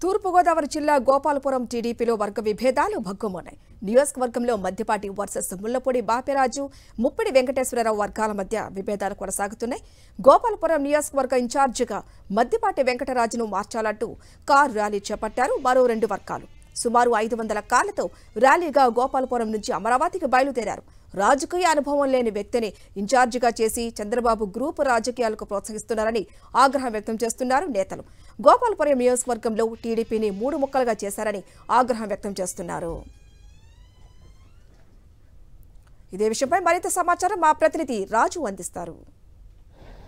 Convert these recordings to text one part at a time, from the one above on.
తూర్పుగోదావరి జిల్లా గోపాలపురం టీడీపీలో వర్గ విభేదాలు భగ్గుమన్నాయి. నియోజకవర్గంలో మద్దిపాటి వర్సెస్ ముళ్లపూడి బాపిరాజు, ముప్పిడి వెంకటేశ్వరరావు వర్గాల మధ్య విభేదాలు కొనసాగుతున్నాయి. గోపాలపురం నియోజకవర్గ ఇన్ఛార్జిగా మద్దిపాటి వెంకటరాజును మార్చాలంటూ కారు ర్యాలీ చేపట్టారు మరో రెండు వర్గాలు. సుమారు 500 కార్లతో ర్యాలీగా గోపాలపురం నుంచి అమరావతికి బయలుదేరారు. రాజకీయ అనుభవం లేని వ్యక్తిని ఇన్ఛార్జిగా చేసి చంద్రబాబు గ్రూపు రాజకీయాలకు ప్రోత్సహిస్తున్నారని ఆగ్రహం వ్యక్తం చేస్తున్నారు నేతలు. గోపాలపురం నియోజకవర్గంలో టీడీపీని 3 ముక్కలుగా చేశారని ఆగ్రహం వ్యక్తం చేస్తున్నారు. ఇదే విషయంపై మరింత సమాచారం మా ప్రతినిధి రాజు అందిస్తారు.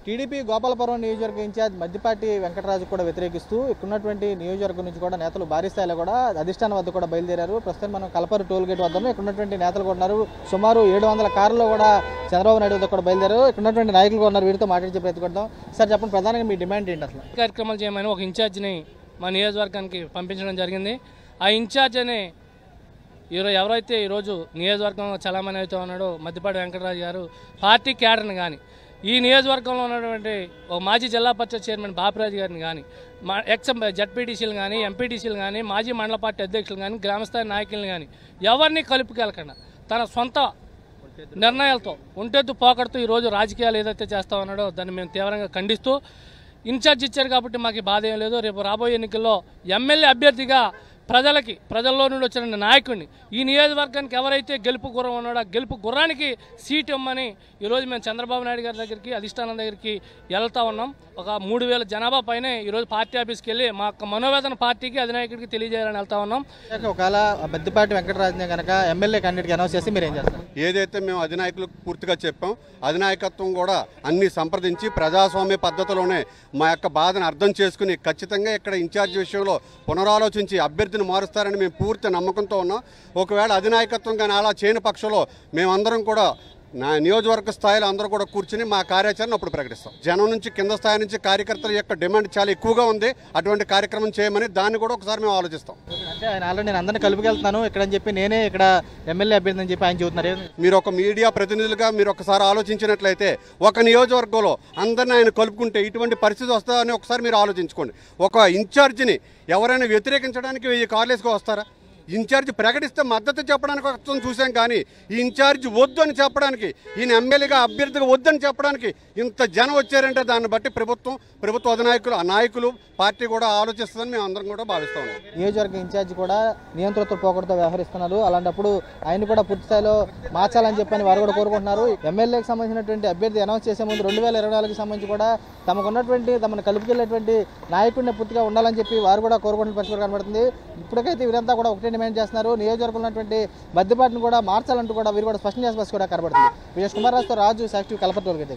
టీడీపీ గోపాలపురం నియోజకవర్గ ఇన్ఛార్జ్ మద్దిపాటి వెంకటరాజు కూడా వ్యతిరేకిస్తూ ఇక్కడున్నటువంటి నియోజకవర్గం నుంచి కూడా నేతలు భారీ స్థాయిలో కూడా అధిష్టానం వద్ద కూడా బయలుదేరారు. ప్రస్తుతం మనం కలపరు టోల్ గేట్ వద్ద ఇక్కడున్నటువంటి నేతలు కూడా ఉన్నారు. సుమారు 700 కార్లలో కూడా చంద్రబాబు నాయుడు వద్ద కూడా బయలుదేరారు. ఇక్కడున్నటువంటి నాయకులు కూడా ఉన్నారు. వీరితో మాట్లాడి ప్రయత్నిద్దాం. సార్ చెప్పండి, ప్రధానంగా మీ డిమాండ్ ఏంటి? అసలు కార్యక్రమాలు చేయమని ఒక ఇన్ఛార్జిని మా నియోజకవర్గానికి పంపించడం జరిగింది. ఆ ఇన్ఛార్జ్ అనే ఎవరైతే ఈరోజు నియోజకవర్గంలో చలామణి అవుతూ ఉన్నాడో మద్దిపాటి వెంకటరాజు గారు పార్టీ క్యాడర్ని కానీ, ఈ నియోజకవర్గంలో ఉన్నటువంటి ఒక మాజీ జిల్లా పరిషత్ చైర్మన్ బాపిరాజు గారిని కానీ, జడ్పీటీసీలు కానీ, ఎంపీటీసీలు కానీ, మాజీ మండల పార్టీ అధ్యక్షులు కానీ, గ్రామస్థాయి నాయకులను కానీ ఎవరిని కలుపుకెళ్ళకుండా తన సొంత నిర్ణయాలతో ఒంటెత్తు పోకడుతూ ఈరోజు రాజకీయాలు ఏదైతే చేస్తా ఉన్నాడో దాన్ని మేము తీవ్రంగా ఖండిస్తూ, ఇన్ఛార్జ్ ఇచ్చారు కాబట్టి మాకు బాధ ఏం లేదు. రేపు రాబోయే ఎన్నికల్లో ఎమ్మెల్యే అభ్యర్థిగా ప్రజల్లో నుండి వచ్చిన నాయకుడిని, ఈ నియోజకవర్గానికి ఎవరైతే గెలుపు గుర్రం ఉన్నాడో ఆ గెలుపు గుర్రానికి సీట్ ఇవ్వమని ఈరోజు మేము చంద్రబాబు నాయుడు గారి దగ్గరికి, అధిష్టానం దగ్గరికి వెళ్తా ఉన్నాం. ఒక 3000 జనాభా పైనే ఈరోజు పార్టీ ఆఫీస్కి వెళ్ళి మా మనోవేదన పార్టీకి అధినాయకుడికి తెలియజేయాలని వెళ్తా ఉన్నాం. ఒకవేళ మద్దిపాటి వెంకటరాజునే కనుక ఎమ్మెల్యే క్యాండిడేట్కి అనౌన్స్ చేసి మీరు ఏం చేస్తారు? ఏదైతే మేము అధినాయకులకు పూర్తిగా చెప్పాం, అధినాయకత్వం కూడా అన్ని సంప్రదించి ప్రజాస్వామ్య పద్ధతిలోనే మా యొక్క బాధను అర్థం చేసుకుని ఖచ్చితంగా ఇక్కడ ఇన్ఛార్జ్ విషయంలో పునరాలోచించి అభ్యర్థిని మారుస్తారని మేము పూర్తి నమ్మకంతో ఉన్నాం. ఒకవేళ అధినాయకత్వం కానీ అలా చేయని పక్షంలో మేమందరం కూడా నియోజకవర్గ స్థాయిలో అందరూ కూడా కూర్చుని మా కార్యాచరణ అప్పుడు ప్రకటిస్తాం. జనం నుంచి కింద స్థాయి నుంచి కార్యకర్తల యొక్క డిమాండ్ చాలా ఎక్కువగా ఉంది. అటువంటి కార్యక్రమం చేయమని దాన్ని కూడా ఒకసారి మేము ఆలోచిస్తాం. అంటే ఆయన ఆల్రెడీ నేను అందరినీ కలుపుకెళ్తున్నాను ఇక్కడ అని చెప్పి, నేనే ఇక్కడ ఎమ్మెల్యే అభ్యర్థి అని చెప్పి ఆయన చెబుతున్నారు. మీరు ఒక మీడియా ప్రతినిధులుగా మీరు ఒకసారి ఆలోచించినట్లయితే ఒక నియోజకవర్గంలో అందరినీ ఆయన కలుపుకుంటే ఇటువంటి పరిస్థితి వస్తుందని ఒకసారి మీరు ఆలోచించుకోండి. ఒక ఇన్ఛార్జిని ఎవరైనా వ్యతిరేకించడానికి 1000 కార్లు వేసుకు వస్తారా? ఇన్ఛార్జ్ ప్రకటిస్తే మద్దతు చెప్పడానికి వస్తాం చూసాం, కానీ ఈ ఇన్ఛార్జ్ వద్దు అని చెప్పడానికి, ఈయన ఎమ్మెల్యేగా అభ్యర్థిగా వద్దని చెప్పడానికి ఇంత జనం వచ్చారంటే దాన్ని బట్టి ప్రభుత్వ అధినాయకులు, ఆ నాయకులు, పార్టీ కూడా ఆలోచిస్తుందని మేము అందరం కూడా భావిస్తా ఉన్నాం. నియోజకవర్గ ఇన్ఛార్జ్ కూడా నియంత్రిత పోకడతో వ్యవహరిస్తున్నారు. అలాంటప్పుడు ఆయన కూడా పూర్తి స్థాయిలో మార్చాలని చెప్పని వారు కూడా కోరుకుంటున్నారు. ఎమ్మెల్యేకి సంబంధించినటువంటి అభ్యర్థి అనౌన్స్ చేసే ముందు 2024కి సంబంధించి కూడా తమను కలుపుకెళ్ళేటువంటి నాయకుడిని పూర్తిగా ఉండాలని చెప్పి వారు కూడా కోరుకుంటున్న పరిస్థితి కనబడుతుంది. ఇప్పటికైతే వీరంతా కూడా ఒకటే డిమాండ్ చేస్తున్నారు. నియోజకవర్గంలో ఉన్నటువంటి మద్దిపాటిని కూడా మార్చాలంటూ కూడా వీరు కూడా స్పష్టం చేసే పరిస్థితి కూడా కనబడుతుంది. విజయ్ కుమార్ రాజుతో రాజు, సాక్షి, కలపర్తి.